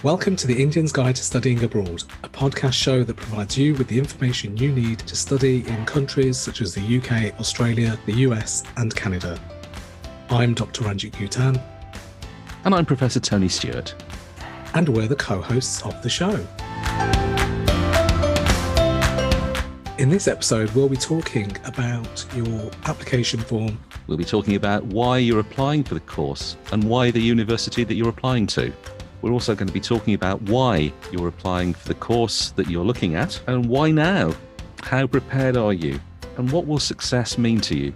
Welcome to the Indian's Guide to Studying Abroad, a podcast show that provides you with the information you need to study in countries such as the UK, Australia, the US and Canada. I'm Dr. 𝗗𝗢𝗪𝗡𝗟𝗢𝗪. And I'm Professor Tony Stewart. And we're the co-hosts of the show. In this episode, we'll be talking about your application form. We'll be talking about why you're applying for the course and why the university that you're applying to. We're also going to be talking about why you're applying for the course that you're looking at and why now. How prepared are you? And what will success mean to you?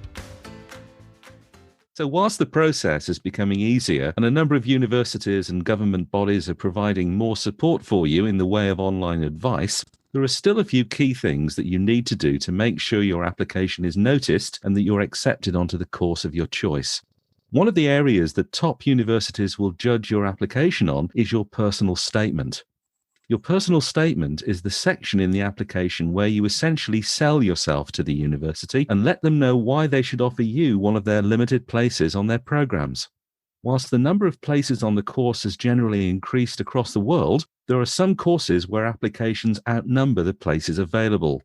So whilst the process is becoming easier and a number of universities and government bodies are providing more support for you in the way of online advice, there are still a few key things that you need to do to make sure your application is noticed and that you're accepted onto the course of your choice. One of the areas that top universities will judge your application on is your personal statement. Your personal statement is the section in the application where you essentially sell yourself to the university and let them know why they should offer you one of their limited places on their programs. Whilst the number of places on the course has generally increased across the world, there are some courses where applications outnumber the places available.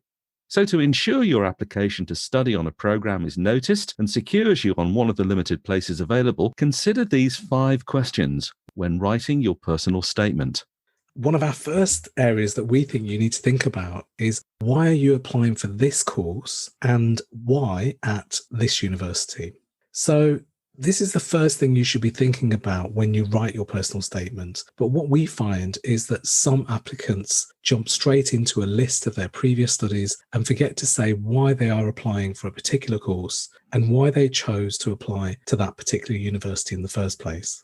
So to ensure your application to study on a program is noticed and secures you on one of the limited places available, consider these 5 questions when writing your personal statement. One of our first areas that we think you need to think about is why are you applying for this course and why at this university? So this is the first thing you should be thinking about when you write your personal statement. But what we find is that some applicants jump straight into a list of their previous studies and forget to say why they are applying for a particular course and why they chose to apply to that particular university in the first place.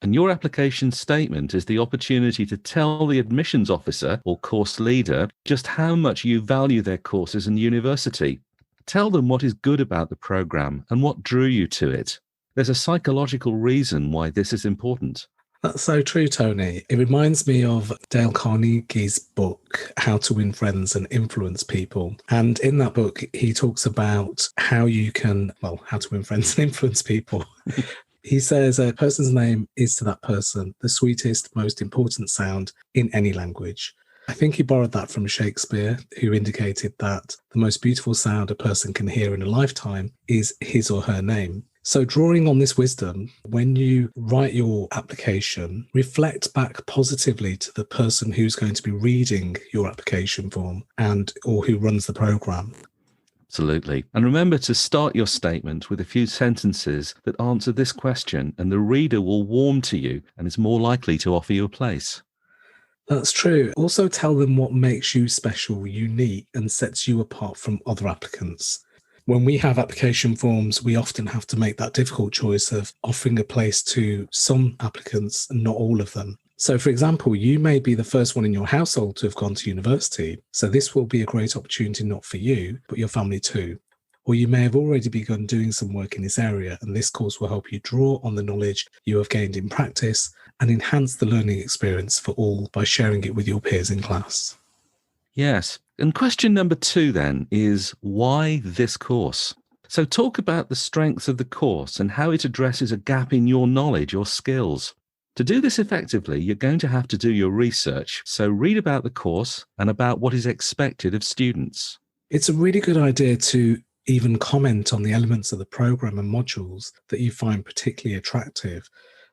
And your application statement is the opportunity to tell the admissions officer or course leader just how much you value their courses and university. Tell them what is good about the program and what drew you to it. There's a psychological reason why this is important. That's so true, Tony. It reminds me of Dale Carnegie's book, How to Win Friends and Influence People. And in that book, he talks about how to win friends and influence people. He says a person's name is to that person the sweetest, most important sound in any language. I think he borrowed that from Shakespeare, who indicated that the most beautiful sound a person can hear in a lifetime is his or her name. So drawing on this wisdom, when you write your application, reflect back positively to the person who's going to be reading your application form or who runs the program. Absolutely. And remember to start your statement with a few sentences that answer this question, and the reader will warm to you and is more likely to offer you a place. That's true. Also tell them what makes you special, unique, and sets you apart from other applicants. When we have application forms, we often have to make that difficult choice of offering a place to some applicants and not all of them. So, for example, you may be the first one in your household to have gone to university. So this will be a great opportunity not for you, but your family too. Or you may have already begun doing some work in this area, and this course will help you draw on the knowledge you have gained in practice and enhance the learning experience for all by sharing it with your peers in class. Yes. And question number 2 then is why this course? So talk about the strengths of the course and how it addresses a gap in your knowledge or skills. To do this effectively, you're going to have to do your research. So read about the course and about what is expected of students. It's a really good idea to even comment on the elements of the program and modules that you find particularly attractive.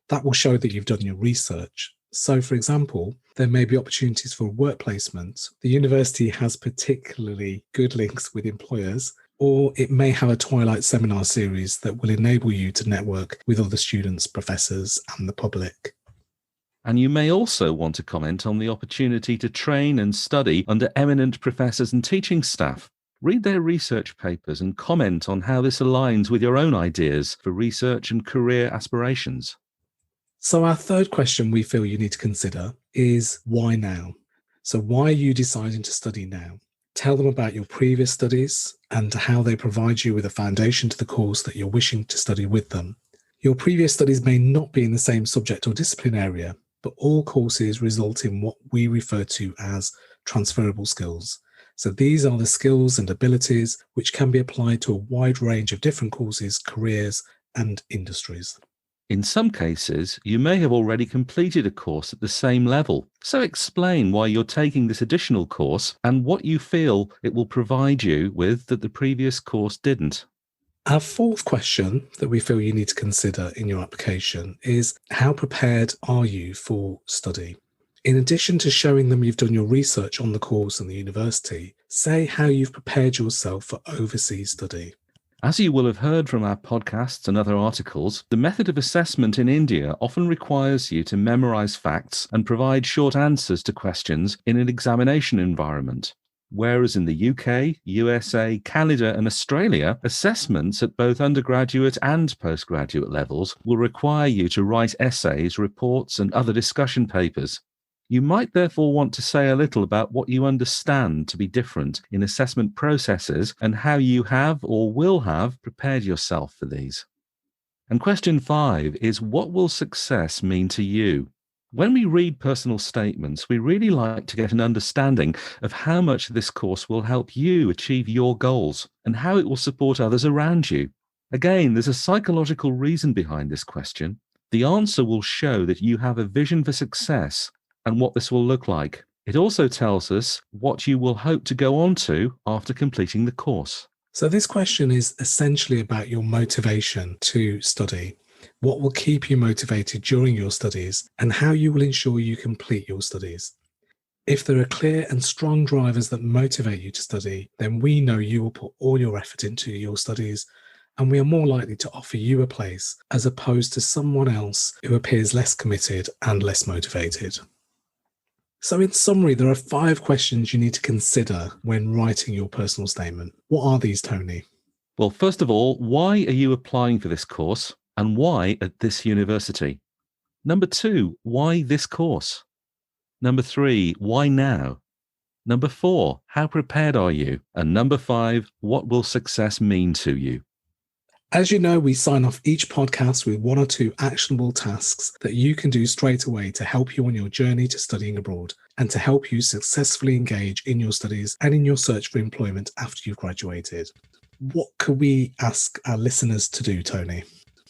That will show that you've done your research. So, for example, there may be opportunities for work placement. The university has particularly good links with employers, or it may have a Twilight seminar series that will enable you to network with other students, professors, and the public. And you may also want to comment on the opportunity to train and study under eminent professors and teaching staff. Read their research papers and comment on how this aligns with your own ideas for research and career aspirations. So our third question we feel you need to consider is why now? So why are you deciding to study now? Tell them about your previous studies and how they provide you with a foundation to the course that you're wishing to study with them. Your previous studies may not be in the same subject or discipline area, but all courses result in what we refer to as transferable skills. So these are the skills and abilities which can be applied to a wide range of different courses, careers, and industries. In some cases, you may have already completed a course at the same level. So explain why you're taking this additional course and what you feel it will provide you with that the previous course didn't. Our fourth question that we feel you need to consider in your application is, how prepared are you for study? In addition to showing them you've done your research on the course and the university, say how you've prepared yourself for overseas study. As you will have heard from our podcasts and other articles, the method of assessment in India often requires you to memorize facts and provide short answers to questions in an examination environment. Whereas in the UK, USA, Canada and Australia, assessments at both undergraduate and postgraduate levels will require you to write essays, reports and other discussion papers. You might therefore want to say a little about what you understand to be different in assessment processes and how you have or will have prepared yourself for these. And question 5 is, what will success mean to you? When we read personal statements, we really like to get an understanding of how much this course will help you achieve your goals and how it will support others around you. Again, there's a psychological reason behind this question. The answer will show that you have a vision for success and what this will look like. It also tells us what you will hope to go on to after completing the course. So this question is essentially about your motivation to study, what will keep you motivated during your studies, and how you will ensure you complete your studies. If there are clear and strong drivers that motivate you to study, then we know you will put all your effort into your studies, and we are more likely to offer you a place as opposed to someone else who appears less committed and less motivated. So in summary, there are 5 questions you need to consider when writing your personal statement. What are these, Tony? Well, first of all, why are you applying for this course and why at this university? Number 2, why this course? Number 3, why now? Number 4, how prepared are you? And number 5, what will success mean to you? As you know, we sign off each podcast with 1 or 2 actionable tasks that you can do straight away to help you on your journey to studying abroad and to help you successfully engage in your studies and in your search for employment after you've graduated. What could we ask our listeners to do, Tony?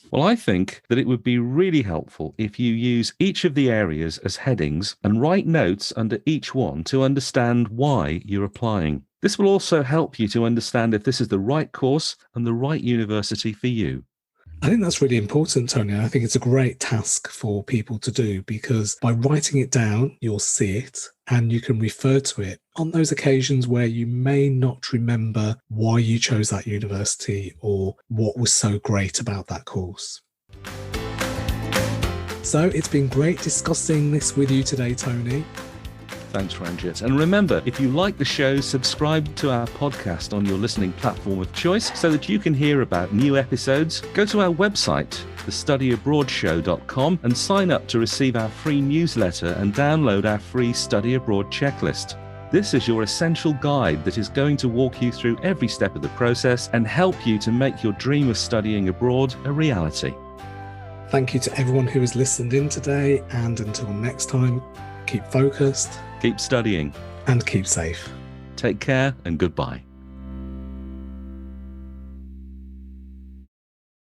Well, I think that it would be really helpful if you use each of the areas as headings and write notes under each one to understand why you're applying. This will also help you to understand if this is the right course and the right university for you. I think that's really important, Tony. I think it's a great task for people to do because by writing it down, you'll see it and you can refer to it on those occasions where you may not remember why you chose that university or what was so great about that course. So it's been great discussing this with you today, Tony. Thanks, Ranjit. And remember, if you like the show, subscribe to our podcast on your listening platform of choice so that you can hear about new episodes. Go to our website, thestudyabroadshow.com, and sign up to receive our free newsletter and download our free Study Abroad checklist. This is your essential guide that is going to walk you through every step of the process and help you to make your dream of studying abroad a reality. Thank you to everyone who has listened in today, and until next time, keep focused, keep studying, and keep safe. Take care and goodbye.